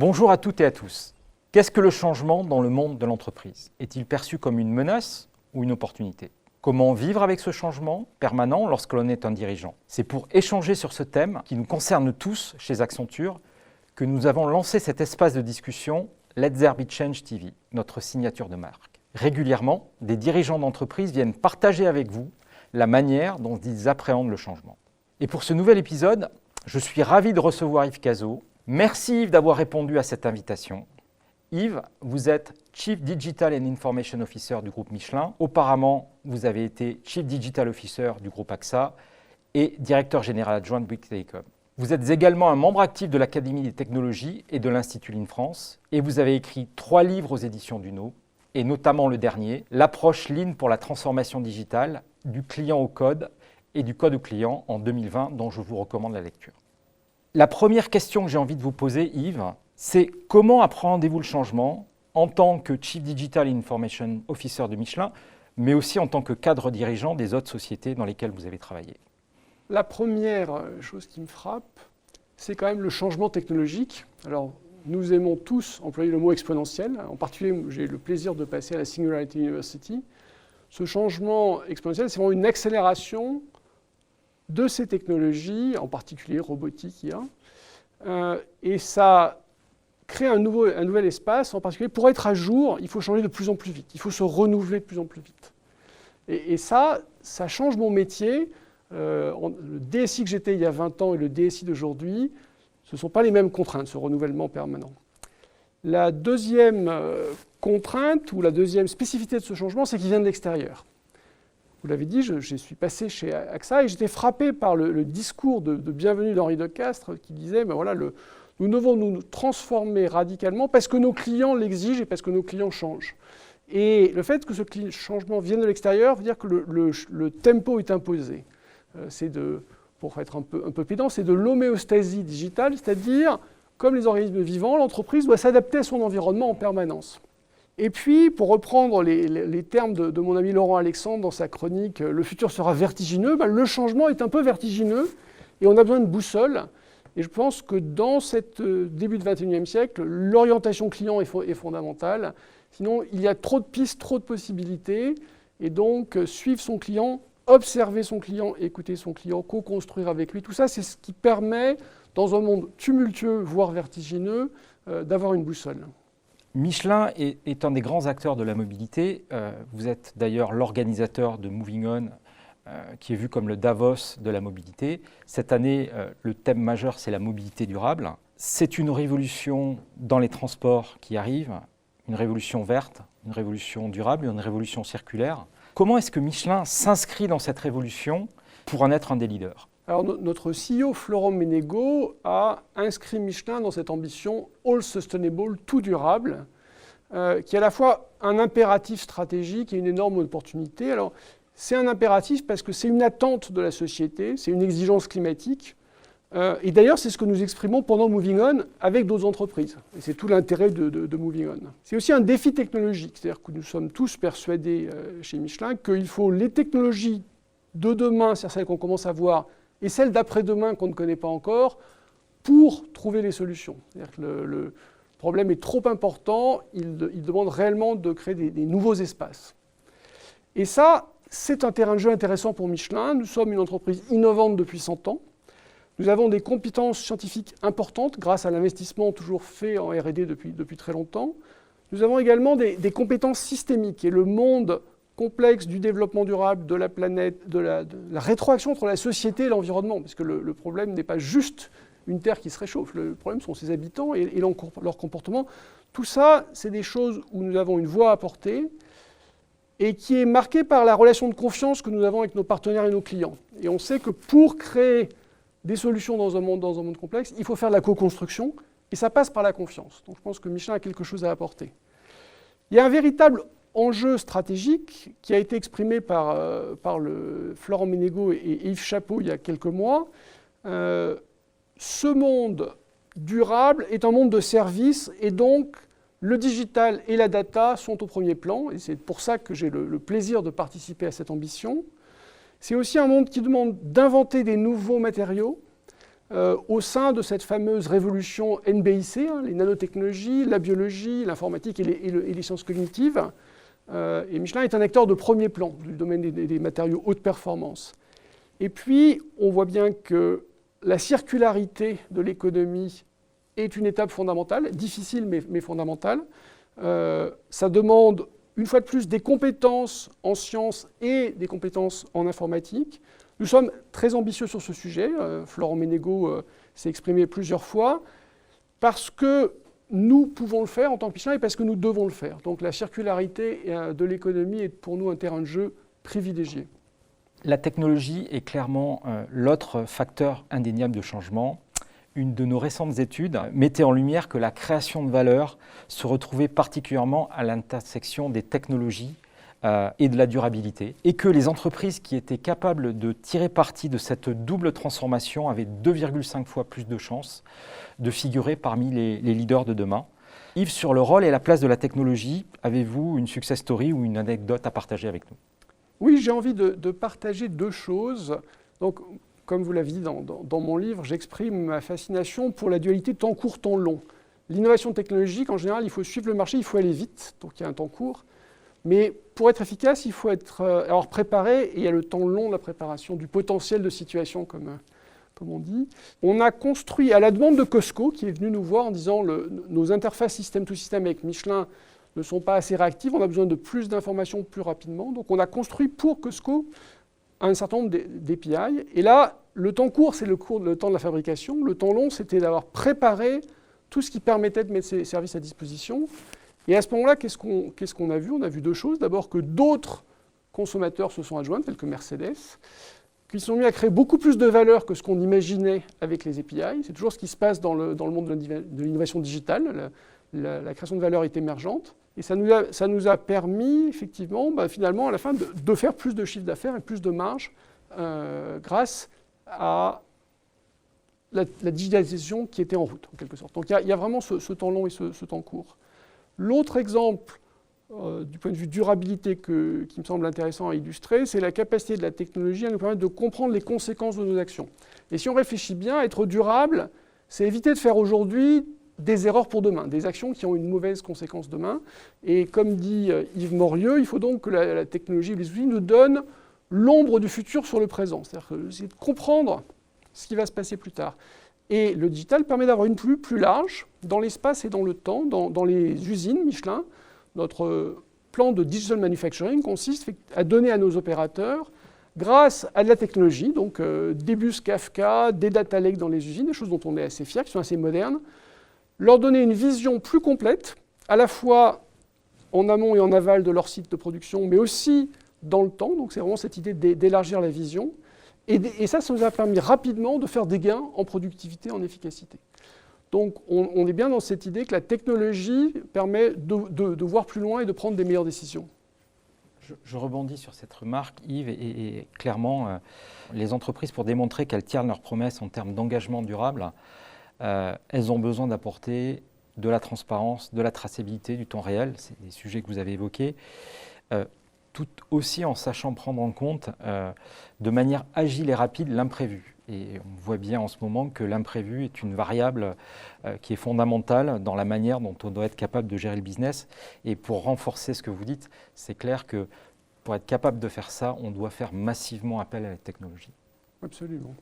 Bonjour à toutes et à tous. Qu'est-ce que le changement dans le monde de l'entreprise? Est-il perçu comme une menace ou une opportunité? Comment vivre avec ce changement permanent lorsque l'on est un dirigeant? C'est pour échanger sur ce thème qui nous concerne tous chez Accenture que nous avons lancé cet espace de discussion Let There Be Change TV, notre signature de marque. Régulièrement, des dirigeants d'entreprise viennent partager avec vous la manière dont ils appréhendent le changement. Et pour ce nouvel épisode, je suis ravi de recevoir Yves Cazot. Merci Yves d'avoir répondu à cette invitation. Yves, vous êtes Chief Digital and Information Officer du groupe Michelin. Auparavant, vous avez été Chief Digital Officer du groupe AXA et Directeur Général Adjoint de Bouygues Telecom. Vous êtes également un membre actif de l'Académie des technologies et de l'Institut Lean France et vous avez écrit 3 livres aux éditions Duno, et notamment le dernier, L'approche Lean pour la transformation digitale, du client au code et du code au client en 2020, dont je vous recommande la lecture. La première question que j'ai envie de vous poser, Yves, c'est comment appréhendez-vous le changement en tant que Chief Digital and Information Officer de Michelin, mais aussi en tant que cadre dirigeant des autres sociétés dans lesquelles vous avez travaillé? La première chose qui me frappe, c'est quand même le changement technologique. Alors, nous aimons tous employer le mot exponentiel. En particulier, j'ai eu le plaisir de passer à la Singularity University. Ce changement exponentiel, c'est vraiment une accélération de ces technologies, en particulier robotique, IA. Et ça crée un nouvel espace, en particulier pour être à jour, il faut changer de plus en plus vite, il faut se renouveler de plus en plus vite. Et ça change mon métier. Le DSI que j'étais il y a 20 ans et le DSI d'aujourd'hui, ce ne sont pas les mêmes contraintes, ce renouvellement permanent. La deuxième contrainte ou la deuxième spécificité de ce changement, c'est qu'il vient de l'extérieur. Vous l'avez dit, je suis passé chez AXA et j'étais frappé par le discours de bienvenue d'Henri de Castries qui disait ben voilà, nous devons nous transformer radicalement parce que nos clients l'exigent et parce que nos clients changent. Et le fait que ce changement vienne de l'extérieur veut dire que le tempo est imposé. Pour être un peu pédant, c'est de l'homéostasie digitale, c'est-à-dire, comme les organismes vivants, l'entreprise doit s'adapter à son environnement en permanence. Et puis, pour reprendre les termes de mon ami Laurent Alexandre dans sa chronique « Le futur sera vertigineux », le changement est un peu vertigineux et on a besoin de boussole. Et je pense que dans ce début du XXIe siècle, l'orientation client est fondamentale. Sinon, il y a trop de pistes, trop de possibilités. Et donc, suivre son client, observer son client, écouter son client, co-construire avec lui, tout ça, c'est ce qui permet, dans un monde tumultueux, voire vertigineux, d'avoir une boussole. Michelin est un des grands acteurs de la mobilité. Vous êtes d'ailleurs l'organisateur de Moving On, qui est vu comme le Davos de la mobilité. Cette année, le thème majeur, c'est la mobilité durable. C'est une révolution dans les transports qui arrive, une révolution verte, une révolution durable, une révolution circulaire. Comment est-ce que Michelin s'inscrit dans cette révolution pour en être un des leaders? Alors, notre CEO, Florent Menegaux, a inscrit Michelin dans cette ambition All Sustainable, tout durable, qui est à la fois un impératif stratégique et une énorme opportunité. Alors, c'est un impératif parce que c'est une attente de la société, c'est une exigence climatique. Et d'ailleurs, c'est ce que nous exprimons pendant Moving On avec d'autres entreprises. Et c'est tout l'intérêt de Moving On. C'est aussi un défi technologique, c'est-à-dire que nous sommes tous persuadés chez Michelin qu'il faut les technologies de demain, c'est-à-dire celles qu'on commence à voir, et celles d'après-demain qu'on ne connaît pas encore, pour trouver les solutions. C'est-à-dire que le problème est trop important, il demande réellement de créer des nouveaux espaces. Et ça, c'est un terrain de jeu intéressant pour Michelin. Nous sommes une entreprise innovante depuis 100 ans. Nous avons des compétences scientifiques importantes grâce à l'investissement toujours fait en R&D depuis très longtemps. Nous avons également des compétences systémiques et le monde complexe du développement durable, de la planète, de la rétroaction entre la société et l'environnement, parce que le problème n'est pas juste une Terre qui se réchauffe, le problème sont ses habitants et leur comportement. Tout ça, c'est des choses où nous avons une voix à porter et qui est marquée par la relation de confiance que nous avons avec nos partenaires et nos clients. Et on sait que pour créer des solutions dans un monde complexe, il faut faire de la co-construction, et ça passe par la confiance. Donc je pense que Michelin a quelque chose à apporter. Il y a un véritable enjeu stratégique qui a été exprimé par Florent Menegaux et Yves Chapeau il y a quelques mois. Ce monde durable est un monde de services, et donc le digital et la data sont au premier plan, et c'est pour ça que j'ai le plaisir de participer à cette ambition. C'est aussi un monde qui demande d'inventer des nouveaux matériaux, au sein de cette fameuse révolution NBIC, les nanotechnologies, la biologie, l'informatique et les sciences cognitives. Et Michelin est un acteur de premier plan du domaine des matériaux haute performance. Et puis, on voit bien que la circularité de l'économie est une étape fondamentale, difficile mais fondamentale. Ça demande, une fois de plus, des compétences en sciences et des compétences en informatique. Nous sommes très ambitieux sur ce sujet. Florent Ménégo s'est exprimé plusieurs fois, parce que nous pouvons le faire en tant que Michelin et parce que nous devons le faire. Donc la circularité de l'économie est pour nous un terrain de jeu privilégié. La technologie est clairement l'autre facteur indéniable de changement. Une de nos récentes études mettait en lumière que la création de valeur se retrouvait particulièrement à l'intersection des technologies et de la durabilité, et que les entreprises qui étaient capables de tirer parti de cette double transformation avaient 2,5 fois plus de chances de figurer parmi les leaders de demain. Yves, sur le rôle et la place de la technologie, avez-vous une success story ou une anecdote à partager avec nous? Oui, j'ai envie de partager deux choses. Donc, comme vous l'avez dit dans mon livre, j'exprime ma fascination pour la dualité temps court, temps long. L'innovation technologique, en général, il faut suivre le marché, il faut aller vite, donc il y a un temps court. Mais pour être efficace, il faut avoir préparé, et il y a le temps long de la préparation, du potentiel de situation, comme on dit. On a construit, à la demande de Costco, qui est venu nous voir en disant nos interfaces système-to-système avec Michelin ne sont pas assez réactives, on a besoin de plus d'informations plus rapidement. Donc on a construit pour Costco un certain nombre d'API. Et là, le temps court, c'est le temps de la fabrication. Le temps long, c'était d'avoir préparé tout ce qui permettait de mettre ces services à disposition. Et à ce moment-là, qu'est-ce qu'on a vu? On a vu deux choses. D'abord que d'autres consommateurs se sont adjoints, tels que Mercedes, qui sont mis à créer beaucoup plus de valeur que ce qu'on imaginait avec les API. C'est toujours ce qui se passe dans le monde de l'innovation digitale. La création de valeur est émergente. Et ça nous a permis, effectivement, finalement, à la fin, de faire plus de chiffre d'affaires et plus de marge grâce à la digitalisation qui était en route, en quelque sorte. Donc il y a vraiment ce temps long et ce temps court. L'autre exemple, du point de vue durabilité, qui me semble intéressant à illustrer, c'est la capacité de la technologie à nous permettre de comprendre les conséquences de nos actions. Et si on réfléchit bien, être durable, c'est éviter de faire aujourd'hui des erreurs pour demain, des actions qui ont une mauvaise conséquence demain. Et comme dit Yves Morieux, il faut donc que la technologie et les outils nous donnent l'ombre du futur sur le présent. C'est-à-dire que c'est de comprendre ce qui va se passer plus tard. Et le digital permet d'avoir une vue plus large dans l'espace et dans le temps, dans les usines Michelin. Notre plan de digital manufacturing consiste à donner à nos opérateurs, grâce à de la technologie, donc des bus Kafka, des data lakes dans les usines, des choses dont on est assez fiers, qui sont assez modernes, leur donner une vision plus complète, à la fois en amont et en aval de leur site de production, mais aussi dans le temps. Donc c'est vraiment cette idée d'élargir la vision. Et ça nous a permis rapidement de faire des gains en productivité, en efficacité. Donc on est bien dans cette idée que la technologie permet de voir plus loin et de prendre des meilleures décisions. Je rebondis sur cette remarque, Yves, et clairement, les entreprises, pour démontrer qu'elles tiennent leurs promesses en termes d'engagement durable, elles ont besoin d'apporter de la transparence, de la traçabilité, du temps réel, c'est des sujets que vous avez évoqués, tout aussi en sachant prendre en compte de manière agile et rapide l'imprévu. Et on voit bien en ce moment que l'imprévu est une variable qui est fondamentale dans la manière dont on doit être capable de gérer le business. Et pour renforcer ce que vous dites, c'est clair que pour être capable de faire ça, on doit faire massivement appel à la technologie. Absolument.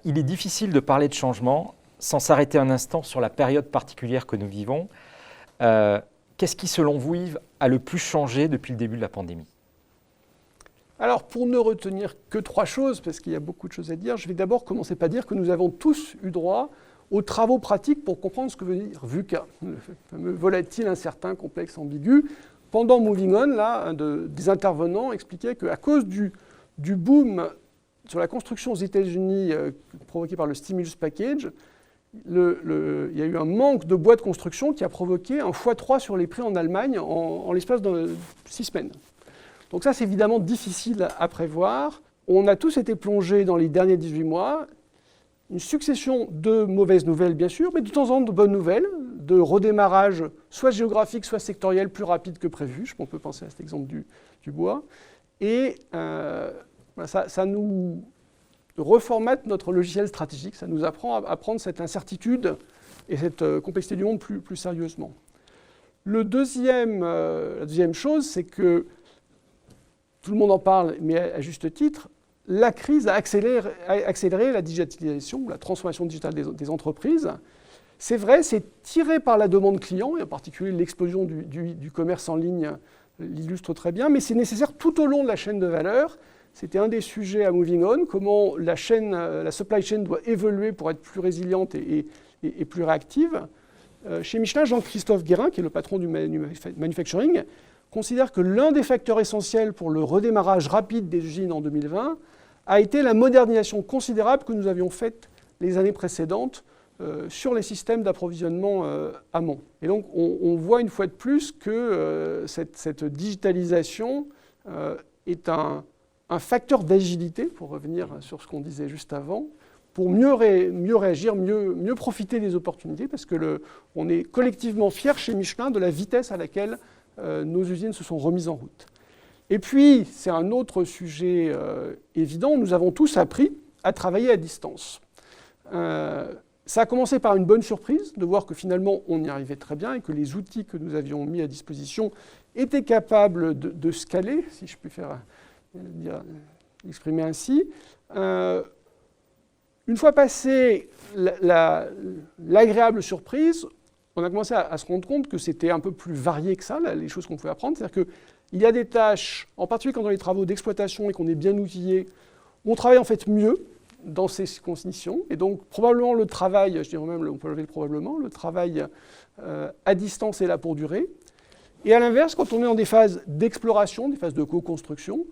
Il est difficile de parler de changement sans s'arrêter un instant sur la période particulière que nous vivons. Qu'est-ce qui, selon vous, Yves, a le plus changé depuis le début de la pandémie ? Alors, pour ne retenir que trois choses, parce qu'il y a beaucoup de choses à dire, je vais d'abord commencer par dire que nous avons tous eu droit aux travaux pratiques pour comprendre ce que veut dire VUCA, le fameux volatile, incertain, complexe, ambigu. Pendant Moving On, là, des intervenants expliquaient qu'à cause du boom sur la construction aux États-Unis provoqué par le stimulus package, il y a eu un manque de bois de construction qui a provoqué un x3 sur les prix en Allemagne en l'espace de 6 semaines. Donc ça, c'est évidemment difficile à prévoir. On a tous été plongés dans les derniers 18 mois. Une succession de mauvaises nouvelles, bien sûr, mais de temps en temps de bonnes nouvelles, de redémarrage soit géographique, soit sectoriel, plus rapide que prévu. On peut penser à cet exemple du bois. Et ça nous reformate notre logiciel stratégique. Ça nous apprend à prendre cette incertitude et cette complexité du monde plus sérieusement. La deuxième chose, c'est que tout le monde en parle, mais à juste titre, la crise a accéléré la digitalisation, la transformation digitale des entreprises. C'est vrai, c'est tiré par la demande client, et en particulier l'explosion du commerce en ligne l'illustre très bien, mais c'est nécessaire tout au long de la chaîne de valeur. C'était un des sujets à Moving On, comment la supply chain doit évoluer pour être plus résiliente et plus réactive. Chez Michelin, Jean-Christophe Guérin, qui est le patron du manufacturing, considère que l'un des facteurs essentiels pour le redémarrage rapide des usines en 2020 a été la modernisation considérable que nous avions faite les années précédentes sur les systèmes d'approvisionnement amont. Et donc, on voit une fois de plus que cette digitalisation est un facteur d'agilité, pour revenir sur ce qu'on disait juste avant, pour mieux réagir, mieux profiter des opportunités, parce que on est collectivement fiers chez Michelin de la vitesse à laquelle nos usines se sont remises en route. Et puis, c'est un autre sujet évident, nous avons tous appris à travailler à distance. Ça a commencé par une bonne surprise de voir que finalement on y arrivait très bien et que les outils que nous avions mis à disposition étaient capables de scaler, si je puis exprimer ainsi. Une fois passée l'agréable surprise, on a commencé à se rendre compte que c'était un peu plus varié que ça, les choses qu'on pouvait apprendre. C'est-à-dire qu'il y a des tâches, en particulier quand on a les travaux d'exploitation et qu'on est bien outillé, où on travaille en fait mieux dans ces conditions. Et donc probablement le travail, je dirais même, on peut lever le probablement, le travail à distance est là pour durer. Et à l'inverse, quand on est dans des phases d'exploration, des phases de co-construction,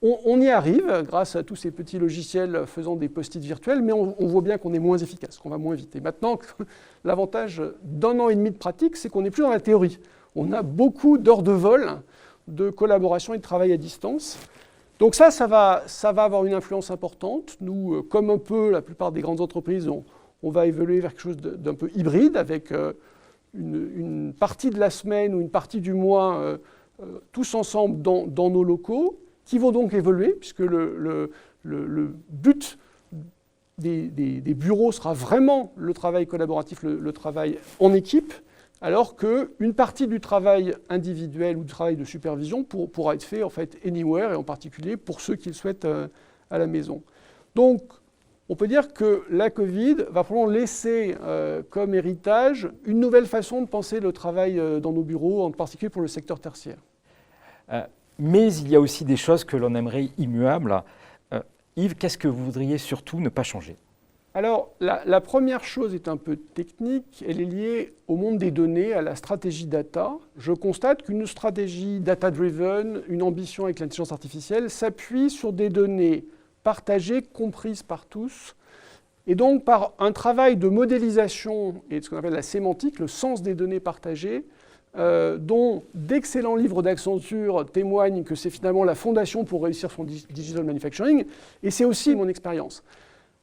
on y arrive grâce à tous ces petits logiciels faisant des post-it virtuels, mais on voit bien qu'on est moins efficace, qu'on va moins vite. Et maintenant, l'avantage d'un an et demi de pratique, c'est qu'on n'est plus dans la théorie. On a beaucoup d'heures de vol, de collaboration et de travail à distance. Donc ça va avoir une influence importante. Nous, comme un peu la plupart des grandes entreprises, on va évoluer vers quelque chose d'un peu hybride, avec une partie de la semaine ou une partie du mois, tous ensemble dans nos locaux, qui vont donc évoluer, puisque le but des bureaux sera vraiment le travail collaboratif, le travail en équipe, alors qu'une partie du travail individuel ou du travail de supervision pourra être fait en fait anywhere, et en particulier pour ceux qui le souhaitent à la maison. Donc, on peut dire que la Covid va probablement laisser comme héritage une nouvelle façon de penser le travail dans nos bureaux, en particulier pour le secteur tertiaire. Mais il y a aussi des choses que l'on aimerait immuables. Yves, qu'est-ce que vous voudriez surtout ne pas changer ? Alors, la première chose est un peu technique, elle est liée au monde des données, à la stratégie data. Je constate qu'une stratégie data-driven, une ambition avec l'intelligence artificielle, s'appuie sur des données partagées, comprises par tous, et donc par un travail de modélisation et de ce qu'on appelle la sémantique, le sens des données partagées, dont d'excellents livres d'Accenture témoignent que c'est finalement la fondation pour réussir son digital manufacturing, et c'est aussi mon expérience.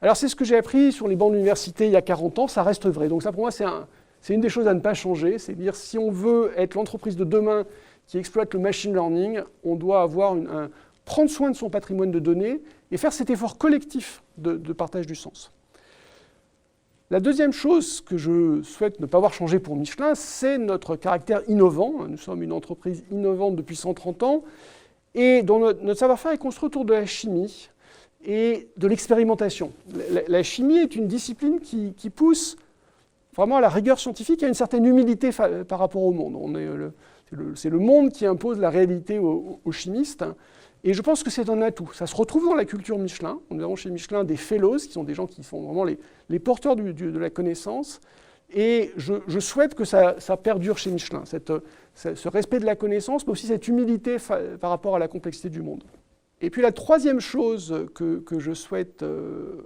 Alors c'est ce que j'ai appris sur les bancs de l'université il y a 40 ans, ça reste vrai. Donc ça pour moi c'est une des choses à ne pas changer, c'est de dire si on veut être l'entreprise de demain qui exploite le machine learning, on doit avoir prendre soin de son patrimoine de données et faire cet effort collectif de partage du sens. La deuxième chose que je souhaite ne pas voir changer pour Michelin, c'est notre caractère innovant. Nous sommes une entreprise innovante depuis 130 ans et dont notre savoir-faire est construit autour de la chimie et de l'expérimentation. La chimie est une discipline qui pousse vraiment à la rigueur scientifique et à une certaine humilité par rapport au monde. C'est le monde qui impose la réalité aux chimistes. Et je pense que c'est un atout. Ça se retrouve dans la culture Michelin. Nous avons chez Michelin des fellows, qui sont des gens qui sont vraiment les porteurs de la connaissance. Et je souhaite que ça perdure chez Michelin, ce respect de la connaissance, mais aussi cette humilité par rapport à la complexité du monde. Et puis la troisième chose que je souhaite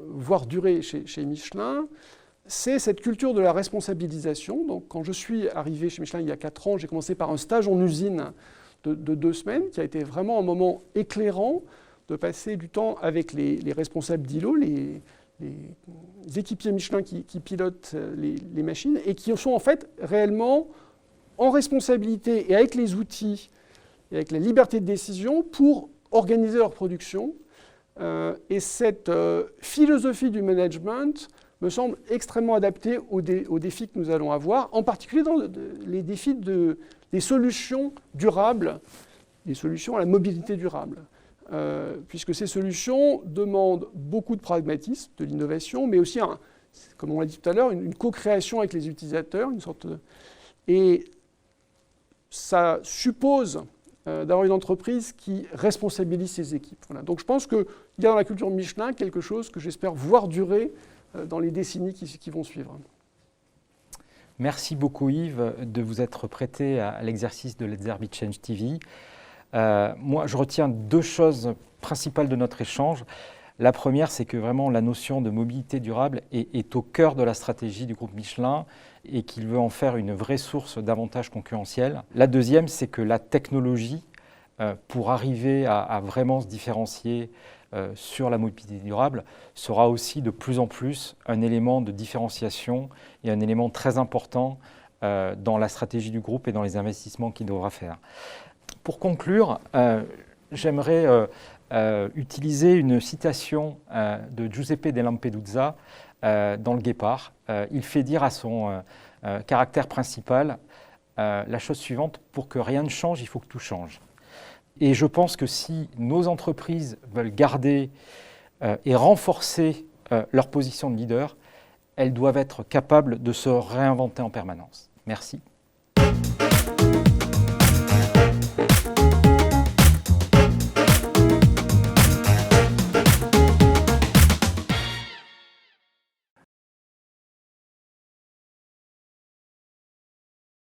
voir durer chez Michelin, c'est cette culture de la responsabilisation. Donc, quand je suis arrivé chez Michelin il y a 4 ans, j'ai commencé par un stage en usine de 2 semaines, qui a été vraiment un moment éclairant de passer du temps avec les responsables d'îlots, les équipiers Michelin qui pilotent les machines et qui sont en fait réellement en responsabilité et avec les outils et avec la liberté de décision pour organiser leur production Et cette philosophie du management me semble extrêmement adaptée aux défis que nous allons avoir, en particulier dans les défis des solutions durables, des solutions à la mobilité durable. Puisque ces solutions demandent beaucoup de pragmatisme, de l'innovation, mais aussi, comme on l'a dit tout à l'heure, une co-création avec les utilisateurs, et ça suppose d'avoir une entreprise qui responsabilise ses équipes. Voilà. Donc je pense qu'il y a dans la culture Michelin quelque chose que j'espère voir durer dans les décennies qui vont suivre. Merci beaucoup Yves de vous être prêté à l'exercice de Let's Be Change TV. Moi, je retiens deux choses principales de notre échange. La première, c'est que vraiment la notion de mobilité durable est au cœur de la stratégie du groupe Michelin et qu'il veut en faire une vraie source d'avantages concurrentiels. La deuxième, c'est que la technologie, pour arriver à vraiment se différencier sur la mobilité durable, sera aussi de plus en plus un élément de différenciation et un élément très important dans la stratégie du groupe et dans les investissements qu'il devra faire. Pour conclure, j'aimerais utiliser une citation de Giuseppe de Lampedusa dans Le Guépard. Il fait dire à son caractère principal la chose suivante: pour que rien ne change, il faut que tout change. Et je pense que si nos entreprises veulent garder et renforcer leur position de leader, elles doivent être capables de se réinventer en permanence. Merci.